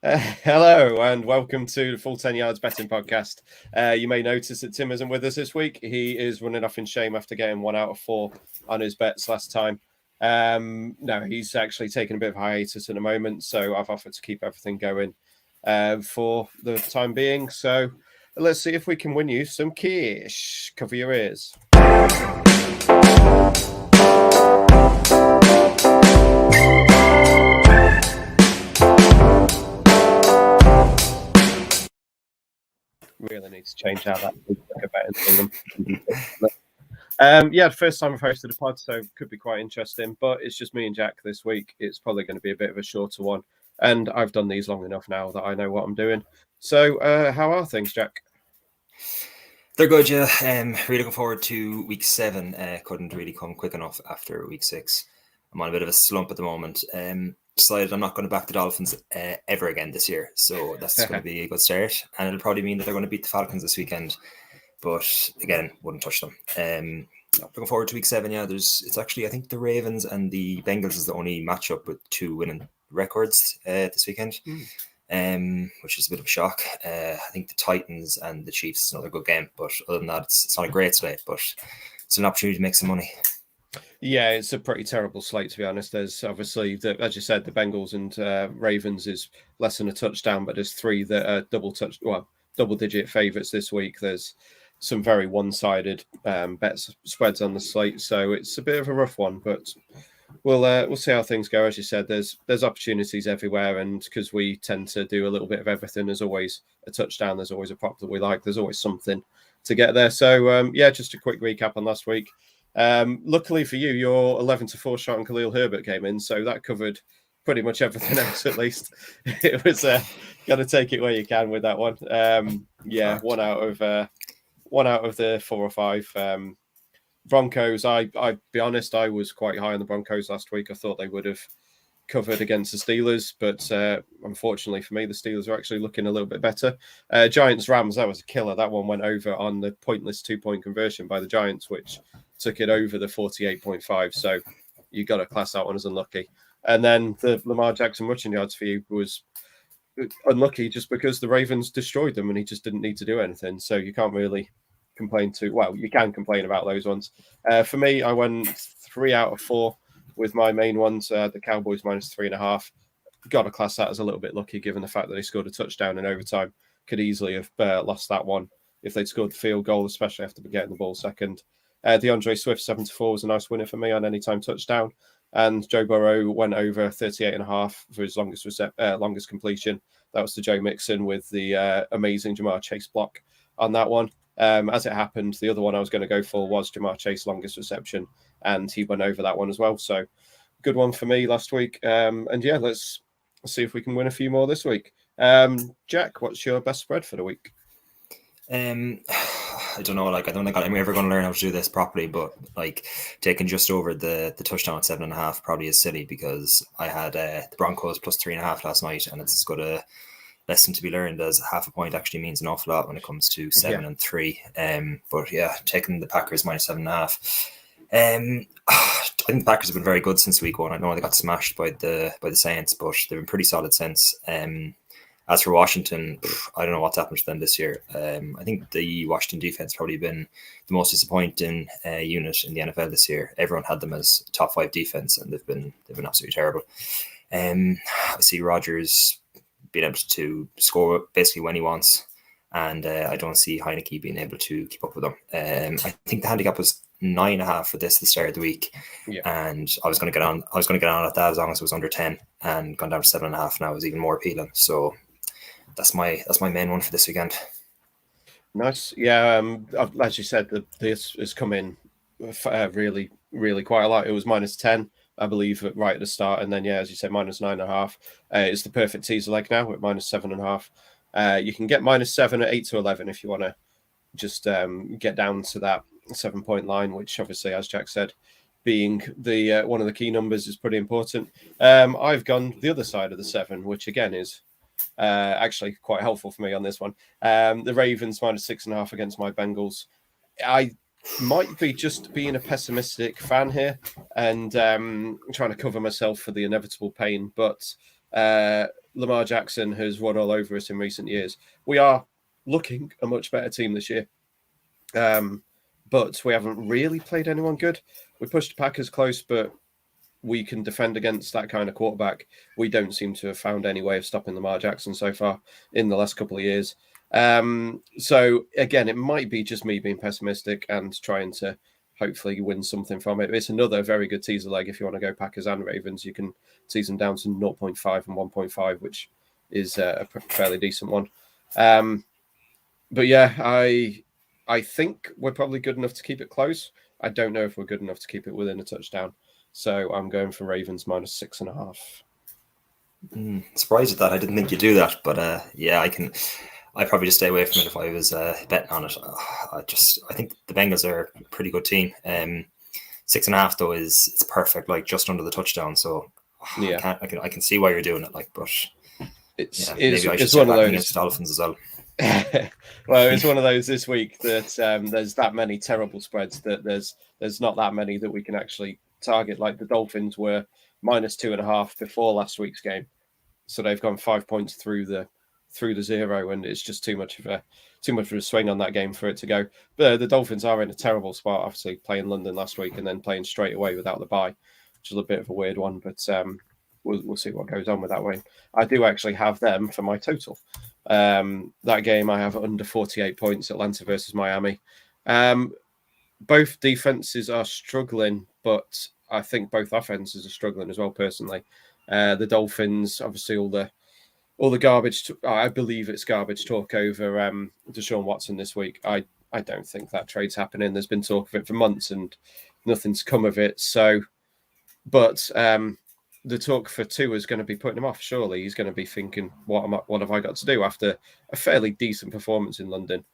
Hello and welcome to the Full 10 Yards Betting Podcast. You may notice that Tim isn't with us this week. He is running off in shame after getting 1 out of 4 on his bets last time. No, he's actually taking a bit of hiatus at the moment, so I've offered to keep everything going for the time being. So let's see if we can win you some cash. Cover your ears. Really need to change how that the first time I've hosted a pod, so it could be quite interesting. But it's just me and Jack this week. It's probably going to be a bit of a shorter one, and I've done these long enough now that I know what I'm doing. So, how are things, Jack? They're good, yeah. Really looking forward to week 7. Couldn't really come quick enough after week 6. I'm on a bit of a slump at the moment. Decided I'm not going to back the Dolphins ever again this year, so that's going to be a good start. And it'll probably mean that they're going to beat the Falcons this weekend, but again, wouldn't touch them. Looking forward to week 7. Yeah, it's actually, I think the Ravens and the Bengals is the only matchup with 2 winning records this weekend. Which is a bit of a shock. I think the Titans and the Chiefs is another good game, but other than that, it's not a great slate, but it's an opportunity to make some money. Yeah, it's a pretty terrible slate, to be honest. There's obviously, as you said, the Bengals and Ravens is less than a touchdown, but there's 3 that are double-digit favourites this week. There's some very one-sided bets spreads on the slate, so it's a bit of a rough one, but we'll see how things go. As you said, there's opportunities everywhere, and because we tend to do a little bit of everything, there's always a touchdown, there's always a prop that we like, there's always something to get there. So just a quick recap on last week. Luckily for you, your 11-4 shot on Khalil Herbert came in, so that covered pretty much everything else. At least it was got to take it where you can with that one. One out of the 4 or 5. Broncos, I'll be honest, I was quite high on the Broncos last week. I thought they would have covered against the Steelers, but unfortunately for me, the Steelers are actually looking a little bit better. Giants Rams, that was a killer. That one went over on the pointless 2-point conversion by the Giants, which took it over the 48.5. So you got to class that one as unlucky. And then the Lamar Jackson rushing yards for you was unlucky just because the Ravens destroyed them and he just didn't need to do anything. So you can't really complain you can complain about those ones. For me, I went 3 out of 4 with my main ones. The Cowboys -3.5. Got to class that as a little bit lucky given the fact that they scored a touchdown in overtime. Could easily have lost that one if they'd scored the field goal, especially after getting the ball second. DeAndre Swift 7-4 was a nice winner for me on anytime touchdown. And Joe Burrow went over 38.5 for his longest completion. That was to Joe Mixon with the amazing Ja'Marr Chase block on that one. As it happened, the other one I was going to go for was Ja'Marr Chase longest reception, and he went over that one as well. So good one for me last week. Let's see if we can win a few more this week. Jack, what's your best spread for the week? I don't know. I don't think I'm ever going to learn how to do this properly, but taking just over the touchdown at 7.5 probably is silly because I had the Broncos +3.5 last night, and it's as good a lesson to be learned as half a point actually means an awful lot when it comes to 7 and 3. But yeah, taking the Packers -7.5. I think the Packers have been very good since week 1. I know they got smashed by the Saints, but they've been pretty solid since. As for Washington, I don't know what's happened to them this year. I think the Washington defense probably been the most disappointing unit in the NFL this year. Everyone had them as top 5 defense, and they've been absolutely terrible. I see Rodgers being able to score basically when he wants, and I don't see Heineke being able to keep up with them. I think the handicap was 9.5 for this at the start of the week, and I was going to get on at that as long as it was under 10, and gone down to 7.5 now is even more appealing. So that's my main one for this weekend. Nice. Yeah, as you said, this has come in really, really quite a lot. It was -10, I believe, right at the start, and then as you said, -9.5. It's the perfect teaser leg now at -7.5. You can get -7 at 8 to 11 if you want to just get down to that 7-point line, which obviously, as Jack said, being the one of the key numbers is pretty important. I've gone the other side of the 7, which again is actually quite helpful for me on this one. The Ravens -6.5 against my Bengals. I might be just being a pessimistic fan here and trying to cover myself for the inevitable pain, but Lamar Jackson has run all over us in recent years. We are looking a much better team this year. But we haven't really played anyone good. We pushed Packers close, but we can defend against that kind of quarterback. We don't seem to have found any way of stopping Lamar Jackson so far in the last couple of years. So again, it might be just me being pessimistic and trying to hopefully win something from it. It's another very good teaser leg. If you want to go Packers and Ravens, you can tease them down to 0.5 and 1.5, which is a fairly decent one. But yeah, I think we're probably good enough to keep it close. I don't know if we're good enough to keep it within a touchdown. So I'm going for Ravens minus 6.5. Surprised at that. I didn't think you'd do that, but yeah, I'd probably just stay away from it if I was betting on it. I think the Bengals are a pretty good team. 6.5 though it's perfect, like just under the touchdown. So yeah, I can see why you're doing it. Like, but it's maybe I should start backing against the Dolphins as well. Well, it's one of those this week that there's that many terrible spreads that there's not that many that we can actually target. Like the Dolphins were minus 2.5 before last week's game, so they've gone 5 points through the zero, and it's just too much of a swing on that game for it to go. But the Dolphins are in a terrible spot, obviously playing London last week and then playing straight away without the bye, which is a bit of a weird one. But we'll see what goes on with that one. I do actually have them for my total. That game I have under 48 points, Atlanta versus Miami. Both defenses are struggling, but I think both offenses are struggling as well, personally. The Dolphins, obviously, all the garbage, I believe it's garbage talk over Deshaun Watson this week. I don't think that trade's happening. There's been talk of it for months and nothing's come of it. So, but the talk for Tua is going to be putting him off. Surely he's going to be thinking, what have I got to do after a fairly decent performance in London?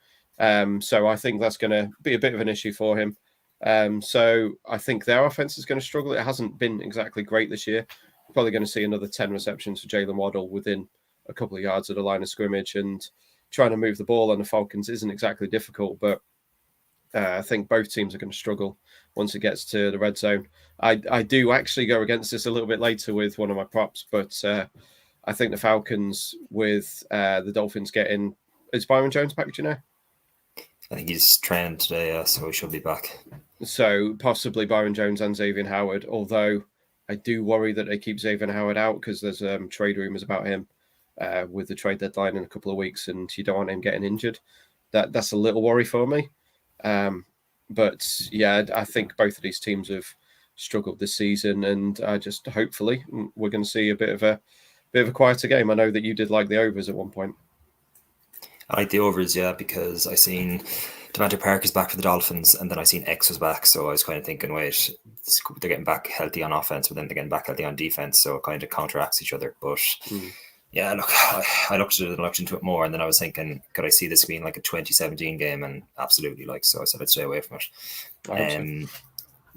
So I think that's going to be a bit of an issue for him. So I think their offense is going to struggle. It hasn't been exactly great this year. Probably going to see another 10 receptions for Jalen Waddle within a couple of yards of the line of scrimmage, and trying to move the ball on the Falcons isn't exactly difficult, but I think both teams are going to struggle once it gets to the red zone. I do actually go against this a little bit later with one of my props, but I think the Falcons with the Dolphins getting... Is Byron Jones back, do you know? I think he's training today, so he should be back. So possibly Byron Jones and Xavier Howard, although I do worry that they keep Xavier Howard out because there's trade rumors about him with the trade deadline in a couple of weeks, and you don't want him getting injured. That's a little worry for me. But yeah, I think both of these teams have struggled this season, and I just hopefully we're going to see a bit of a quieter game. I know that you did like the overs at one point. I like the overs, yeah, because I seen Devontae Parker's back for the Dolphins, and then I seen X was back, so I was kind of thinking, wait, they're getting back healthy on offense, but then they're getting back healthy on defense, so it kind of counteracts each other. But yeah, look, I looked at it and looked into it more, and then I was thinking, could I see this being like a 2017 game? And absolutely, so I said I'd stay away from it.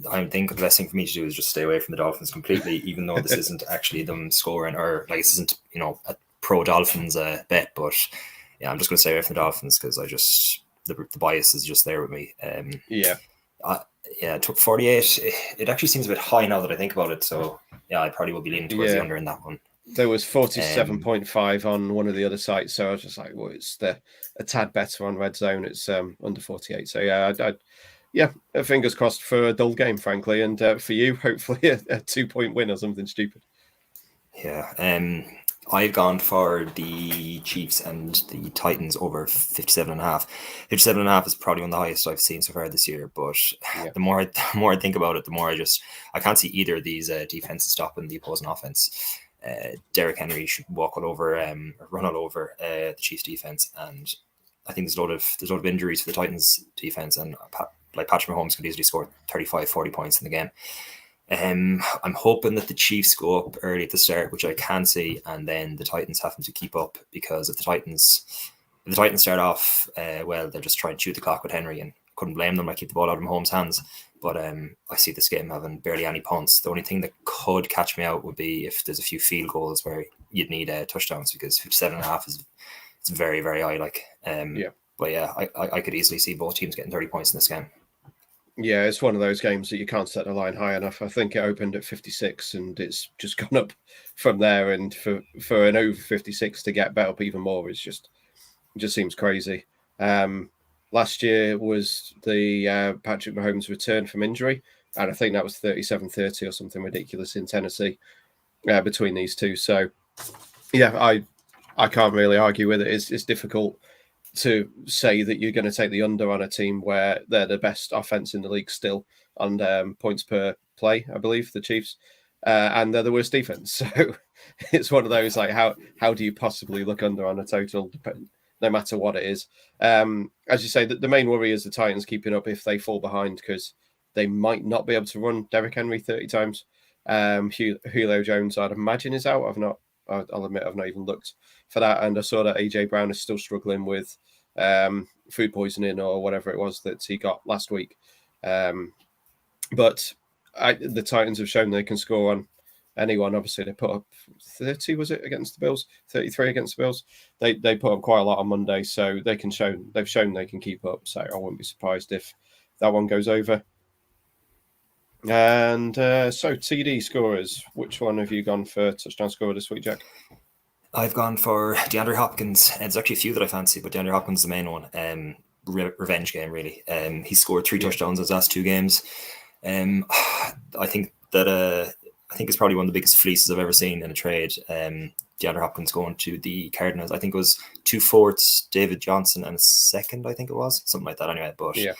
I think the best thing for me to do is just stay away from the Dolphins completely, even though this isn't actually them scoring, or like this isn't a pro Dolphins bet, but yeah, I'm just going to stay away from the Dolphins because I just the bias is just there with me. Yeah, it took 48. It actually seems a bit high now that I think about it. So yeah, I probably will be leaning towards the under in that one. There was 47.5 on one of the other sites, so I was just like, well, it's a tad better on Red Zone. It's under 48. So yeah, fingers crossed for a dull game, frankly, and for you, hopefully a 2-point win or something stupid. Yeah, I've gone for the Chiefs and the Titans over 57.5. 57.5 is probably one of the highest I've seen so far this year. But the more I think about it, the more I can't see either of these defenses stopping the opposing offense. Derrick Henry should walk all over, run all over the Chiefs defense, and I think there's a lot of injuries for the Titans defense, and Patrick Mahomes could easily score 35-40 points in the game. I'm hoping that the Chiefs go up early at the start, which I can see, and then the Titans having to keep up, because if the Titans start off well, they're just trying to chew the clock with Henry, and couldn't blame them. I keep the ball out of Mahomes' hands, but I see this game having barely any punts. The only thing that could catch me out would be if there's a few field goals where you'd need touchdowns, because 57.5 it's very, very high. But yeah, I could easily see both teams getting 30 points in this game. Yeah, it's one of those games that you can't set the line high enough. I think it opened at 56 and it's just gone up from there. And for an over 56 to get bet up even more is just seems crazy. Last year was the Patrick Mahomes return from injury, and I think that was 37-30 or something ridiculous in Tennessee between these two. So, yeah, I can't really argue with it. It's difficult to say that you're going to take the under on a team where they're the best offense in the league still on points per play, I believe, the Chiefs, and they're the worst defense. So it's one of those like how do you possibly look under on a total, no matter what it is? As you say, the main worry is the Titans keeping up if they fall behind because they might not be able to run Derrick Henry 30 times. Julio Jones, I'd imagine, is out. I'll admit I've not even looked for that. And I saw that AJ Brown is still struggling with food poisoning or whatever it was that he got last week. But the Titans have shown they can score on anyone. Obviously, they put up 30, was it, against the Bills? 33 against the Bills. They put up quite a lot on Monday, so they've shown they can keep up. So I wouldn't be surprised if that one goes over. And so TD scorers, which one have you gone for touchdown scorer this week, Jack? I've gone for DeAndre Hopkins. There's actually a few that I fancy, but DeAndre Hopkins is the main one. Revenge game, really. He scored 3 touchdowns in his last 2 games. I think it's probably one of the biggest fleeces I've ever seen in a trade. DeAndre Hopkins going to the Cardinals. I think it was 2 fourths, David Johnson, and a second, I think it was. Something like that anyway. But yeah.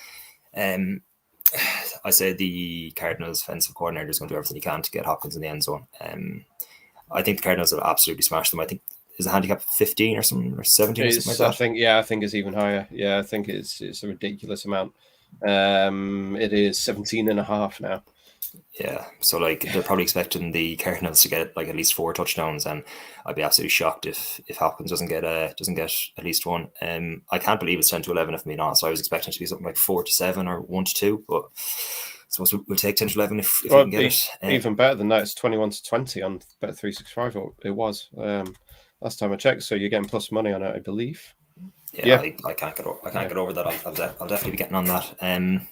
I say the Cardinals offensive coordinator is going to do everything he can to get Hopkins in the end zone. I think the Cardinals will absolutely smash them. I think is the handicap 15 or something or 17 or something like that. I think it's even higher. Yeah, I think it's a ridiculous amount. It is 17.5 now. Yeah, so like they're probably expecting the Cardinals to get like at least 4 touchdowns, and I'd be absolutely shocked if Hopkins doesn't get at least one. I can't believe it's 10-11 if I'm being honest. So I was expecting it to be something like 4-7 or 1-2, but I suppose we'll take 10-11 if we can get it. Even better than that, it's 21-20 on Bet365. It was last time I checked, so you're getting plus money on it, I believe. Yeah. I can't get over that. I'll definitely be getting on that.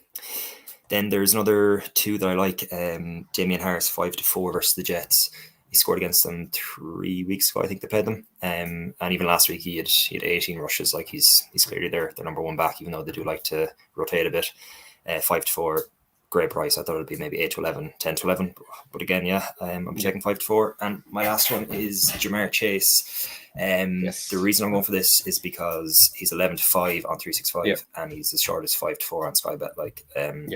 Then there's another 2 that I like. Damian Harris 5-4 versus the Jets. He scored against them 3 weeks ago. I think they played them. And even last week he had 18 rushes. Like he's clearly their number 1 back, even though they do like to rotate a bit. 5-4, great price. I thought it'd be maybe 8-11, 10-11. But again, yeah, I'm checking 5-4. And my last one is Ja'Marr Chase. Yes. The reason I'm going for this is because he's 11-5 on 365, and he's as short as 5-4 on Sky Bet. Like, am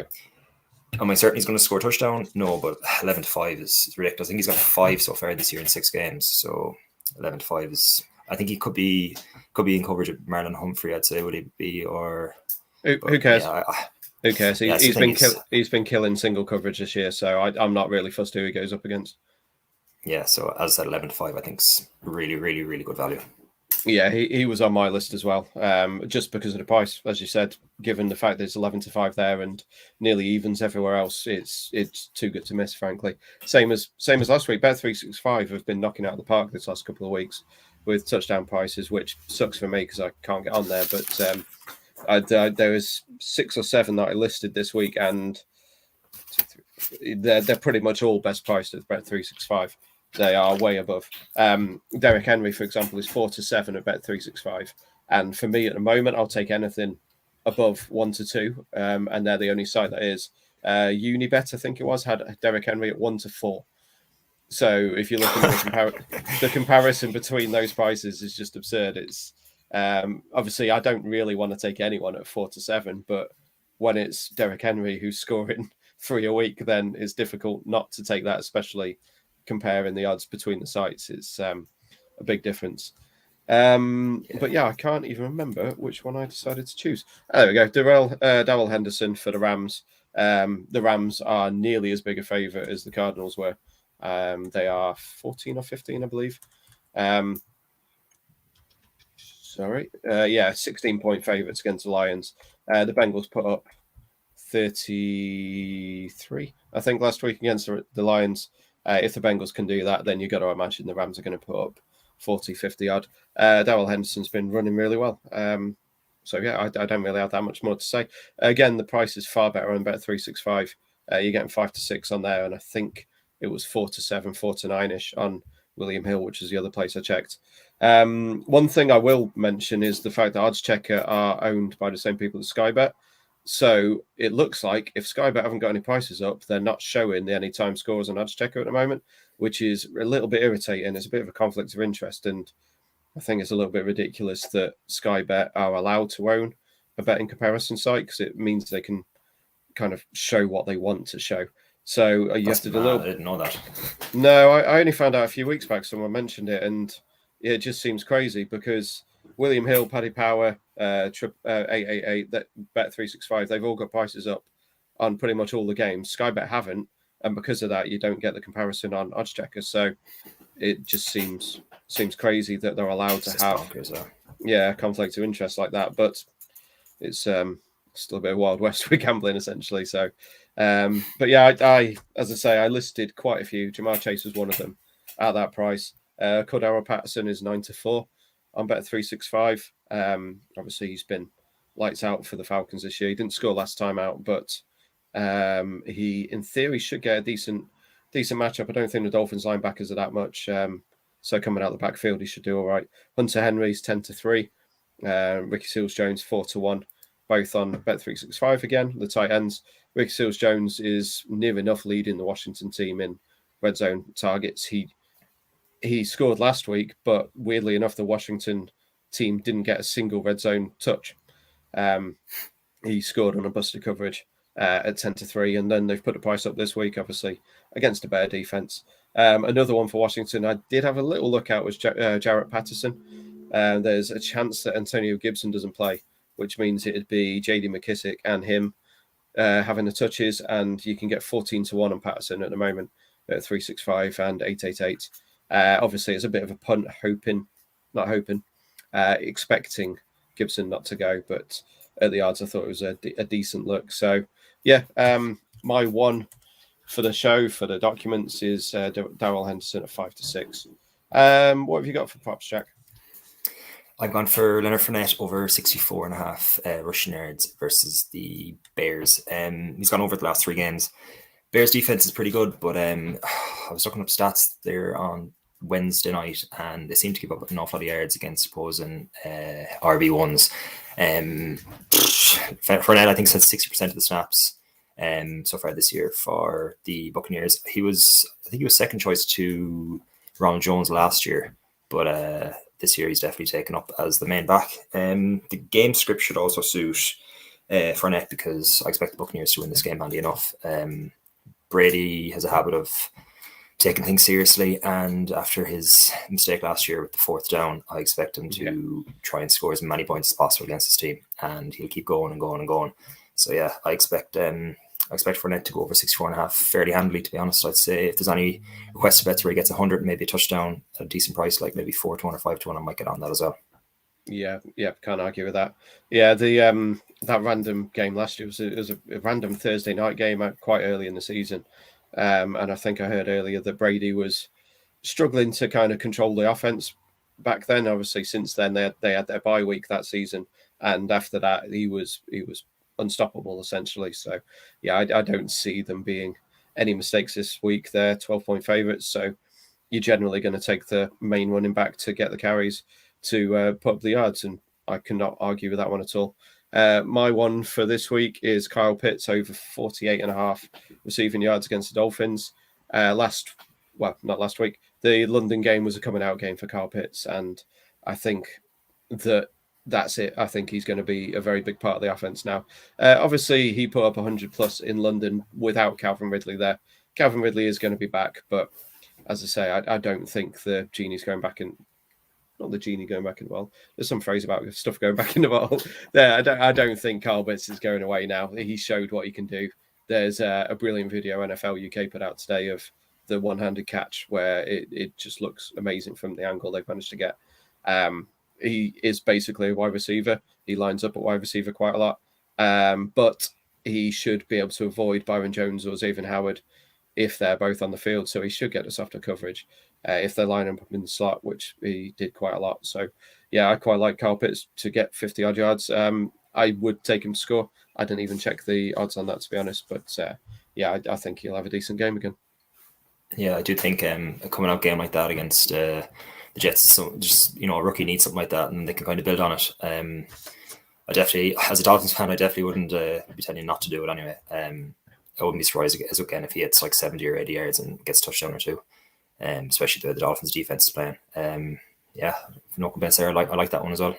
I certain he's going to score a touchdown? No, but 11-5 is ridiculous. I think he's got 5 so far this year in 6 games. So 11-5 is. I think he could be in coverage with Marlon Humphrey. I'd say would he be or who cares? Yeah, who cares? He's been killing single coverage this year, so I'm not really fussed who he goes up against. Yeah, so as I said, 11-5, I think is really, really, really good value. Yeah, he was on my list as well, just because of the price, as you said. Given the fact that it's 11-5 there and nearly evens everywhere else, it's too good to miss, frankly. Same as last week. Bet365 have been knocking out of the park this last couple of weeks with touchdown prices, which sucks for me because I can't get on there. But there was 6 or 7 that I listed this week, and they're pretty much all best priced at Bet365. They are way above. Derrick Henry, for example, is 4-7 at Bet365, and for me at the moment, I'll take anything above 1-2, and they're the only site that is. Unibet, I think it was, had Derrick Henry at 1-4. So if you're looking at the comparison between those prices is just absurd. It's obviously I don't really want to take anyone at 4-7, but when it's Derrick Henry who's scoring 3 a week, then it's difficult not to take that, especially comparing the odds between the sites. It's a big difference. But yeah, I can't even remember which one I decided to choose. There we go. Darrell Henderson for the Rams. The Rams are nearly as big a favourite as the Cardinals were. They are 14 or 15, I believe. 16-point favourites against the Lions. The Bengals put up 33, I think, last week against the Lions. If the Bengals can do that, then you've got to imagine the Rams are going to put up 40, 50 odd. Darrell Henderson's been running really well. So yeah, I don't really have that much more to say. Again, the price is far better on Bet365. You're getting 5 to 6 on there, and I think it was 4 to 7, 4 to 9ish on William Hill, which is the other place I checked. One thing I will mention is the fact that Odds Checker are owned by the same people as Sky Bet. So it looks like if Sky Bet haven't got any prices up, they're not showing the anytime scores on Odds Checker at the moment, which is a little bit irritating. It's a bit of a conflict of interest, and I think it's a little bit ridiculous that Sky Bet are allowed to own a betting comparison site because it means they can kind of show what they want to show. So you have to do a little. I didn't know that. No, I only found out a few weeks back. Someone mentioned it, and it just seems crazy because William Hill, Paddy Power, 888, that Bet365, they've all got prices up on pretty much all the games. Sky Bet haven't, and because of that, you don't get the comparison on Odds Checker. So it just seems crazy that they're allowed to have conflict of interest like that. But it's still a bit of Wild West with gambling essentially. So, but yeah, I as I say, I listed quite a few. Jamar Chase was one of them at that price. Cordero Patterson is 9 to 4 on Bet365. Obviously, he's been lights out for the Falcons this year. He didn't score last time out, but he, in theory, should get a decent matchup. I don't think the Dolphins linebackers are that much. So coming out the backfield, he should do all right. Hunter Henry's 10 to 3. Ricky Seals-Jones 4 to 1, both on Bet365 again. The tight ends. Ricky Seals-Jones is near enough leading the Washington team in red zone targets. He scored last week, but weirdly enough, the Washington team didn't get a single red zone touch. He scored on a busted coverage at 10 to 3, and then they've put the price up this week, obviously, against a better defense. Another one for Washington I did have a little look at was Jarrett Patterson. There's a chance that Antonio Gibson doesn't play, which means it'd be JD McKissick and him having the touches, and you can get 14 to 1 on Patterson at the moment at 365 and 888. Obviously, it's a bit of a punt, expecting Gibson not to go, but at the odds, I thought it was a decent look. So, yeah, my one for the show, for the documents, is Darrell Henderson at 5 to 6. What have you got for props, Jack? I've gone for Leonard Fournette over 64.5 rushing yards versus the Bears. He's gone over the last 3 games. Bears defense is pretty good, but I was looking up stats there on Wednesday night, and they seem to give up an awful lot of yards against opposing RB1s. Fournette, I think, said 60% of the snaps so far this year for the Buccaneers. I think he was second choice to Ronald Jones last year, but this year he's definitely taken up as the main back. The game script should also suit Fournette because I expect the Buccaneers to win this game handy enough. Brady has a habit of taking things seriously, and after his mistake last year with the 4th down, I expect him to try and score as many points as possible against his team, and he'll keep going and going and going. So yeah, I expect Fournette to go over 64.5 fairly handily, to be honest. I'd say if there's any requested bets where he gets 100, maybe a touchdown at a decent price, like maybe 4 to 1 or 5 to 1, I might get on that as well. Yeah, can't argue with that. Yeah, the that random game last year was a random Thursday night game quite early in the season. And I think I heard earlier that Brady was struggling to kind of control the offense back then. Obviously, since then they had their bye week that season, and after that he was unstoppable essentially. So yeah, I don't see them being any mistakes this week. They're 12-point favorites, so you're generally going to take the main running back to get the carries to put up the yards, and I cannot argue with that one at all. My one for this week is Kyle Pitts over 48.5 receiving yards against the Dolphins. Not last week. The London game was a coming out game for Kyle Pitts, and I think that's it. I think he's going to be a very big part of the offense now. Obviously, he put up 100 plus in London without Calvin Ridley there. Calvin Ridley is going to be back, but as I say, I don't think the genie's going back in. Not the genie going back in the well. There's some phrase about stuff going back in the bottle. There, I don't think Kyle Pitts is going away now. He showed what he can do. There's a brilliant video NFL UK put out today of the one-handed catch where it just looks amazing from the angle they've managed to get. He is basically a wide receiver. He lines up at wide receiver quite a lot, but he should be able to avoid Byron Jones or Xavier Howard if they're both on the field. So he should get the softer coverage. if they're lining up in the slot, which he did quite a lot. So, yeah, I quite like Kyle Pitts to get 50 odd yards. I would take him to score. I didn't even check the odds on that, to be honest. But yeah, I think he'll have a decent game again. Yeah, I do think a coming out game like that against the Jets, so just a rookie needs something like that, and they can kind of build on it. I definitely, as a Dolphins fan, I definitely wouldn't be telling you not to do it anyway. I wouldn't be surprised again if he hits like 70 or 80 yards and gets a touchdown or two, especially the way the Dolphins defense is playing. Yeah, no complaints there. I like that one as well.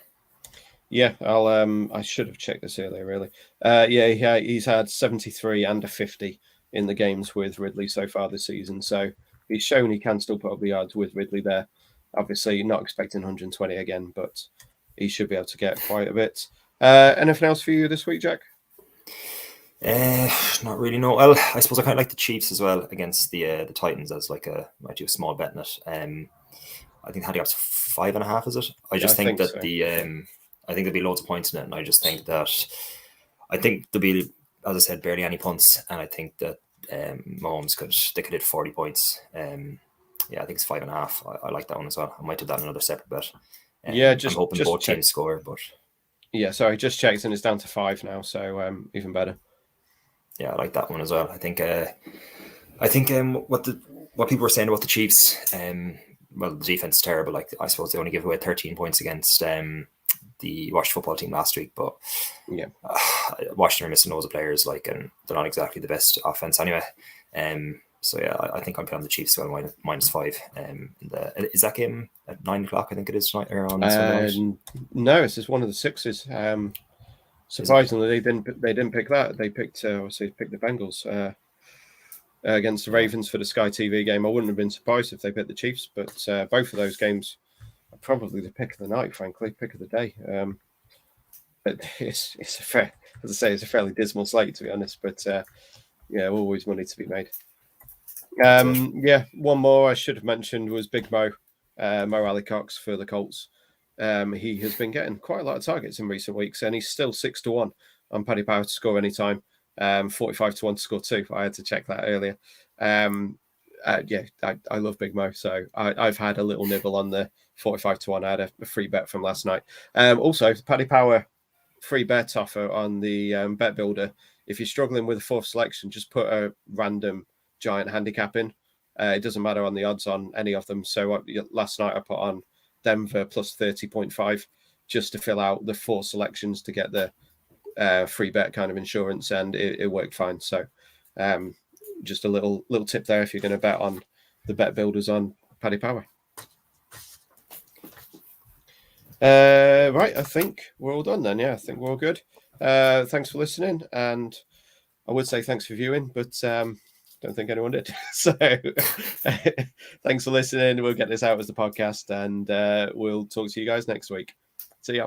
Yeah, I should have checked this earlier, really. Yeah, he's had 73 and a 50 in the games with Ridley so far this season. So he's shown he can still put up the yards with Ridley there. Obviously, not expecting 120 again, but he should be able to get quite a bit. Anything else for you this week, Jack? Not really. No. Well, I suppose I kind of like the Chiefs as well against the Titans as might do a small bet in it. I think the handicap's 5.5. Is it? I just think that so. I think there'll be loads of points in it, and I just think that there'll be, as I said, barely any punts, and I think that Mahomes could hit 40 points. Yeah, I think it's 5.5. I like that one as well. I might do that in another separate bet. Yeah, I'm hoping both teams score, but yeah, sorry, just checked and it's down to 5 now, so even better. Yeah, I like that one as well. I think what people were saying about the Chiefs, well, the defense is terrible. Like, I suppose they only gave away 13 points against the Washington football team last week, but yeah, Washington are missing loads of players, and they're not exactly the best offense anyway. So yeah, I think I'm playing the Chiefs as well, -5. Is that game at 9 o'clock? I think it is tonight or on Sunday night? No, it's just one of the 6s. Surprisingly, they didn't pick that. They picked the Bengals against the Ravens for the Sky TV game. I wouldn't have been surprised if they picked the Chiefs, but both of those games are probably the pick of the night, frankly, pick of the day. But it's a fair, as I say, it's a fairly dismal slate, to be honest. But yeah, always money to be made. Yeah, one more I should have mentioned was Big Mo Alie-Cox for the Colts. He has been getting quite a lot of targets in recent weeks, and he's still 6-1 on Paddy Power to score anytime. 45-1 to score 2. I had to check that earlier. Yeah, I love Big Mo, so I've had a little nibble on the 45-1. I had a free bet from last night. Also, Paddy Power free bet offer on the Bet Builder. If you're struggling with a fourth selection, just put a random giant handicap in. It doesn't matter on the odds on any of them. So last night I put on Denver plus 30.5 just to fill out the 4 selections to get the free bet kind of insurance, and it worked fine. So just a little tip there if you're going to bet on the Bet Builders on Paddy Power. Right, I think we're all done then. Yeah, I think we're all good. Thanks for listening, and I would say thanks for viewing, but don't think anyone did. So thanks for listening. We'll get this out as the podcast, and we'll talk to you guys next week. See ya.